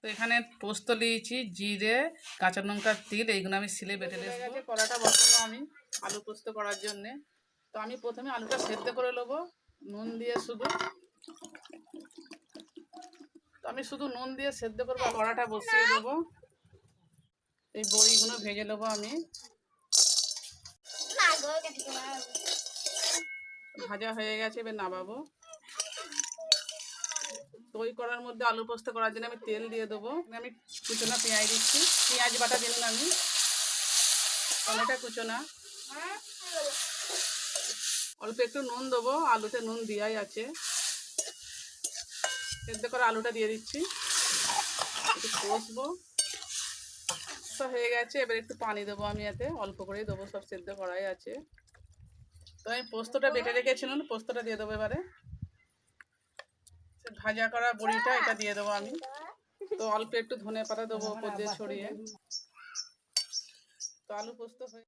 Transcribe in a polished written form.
তো এখানে পোস্ত নিয়েছি, জিরে, কাঁচা লঙ্কা, তিল, এইগুলো আমি সিলে বেটে নেবো। কড়াটা বসাবো আমি আলু পোস্ত করার জন্যে। তো আমি প্রথমে আলুটা সেদ্ধ করে নেবো নুন দিয়ে শুধু। তো আমি শুধু নুন দিয়ে সেদ্ধ করবো। কড়াটা বসিয়ে দেবো, এই বড়িগুলো ভেজে নেবো আমি। ভাজা হয়ে গেছে, এবার নামাবো। তো ওই কড়ার মধ্যে আলু পোস্ত করার জন্য আমি তেল দিয়ে দেবো। আমি কুচোনা পেঁয়াজ দিচ্ছি, পেঁয়াজ বাটা দিলাম আমি, টমেটো কুচোনা, অল্প একটু নুন দেবো, আলুতে নুন দেওয়াই আছে। সেদ্ধ করে আলুটা দিয়ে দিচ্ছি, একটু কষবো। সব হয়ে গেছে, এবার একটু পানি দেবো আমি, এতে অল্প করেই দেবো, সব সেদ্ধ করাই আছে। তো আমি পোস্তটা বেটে রেখেছিলাম, পোস্তটা দিয়ে দেবো এবারে। ভাজা করা বড়িটা এটা দিয়ে দেবো আমি। তো অল্প একটু ধনে পাতা দেবো উপর দিয়ে ছড়িয়ে। তো আলু পোস্ত হয়ে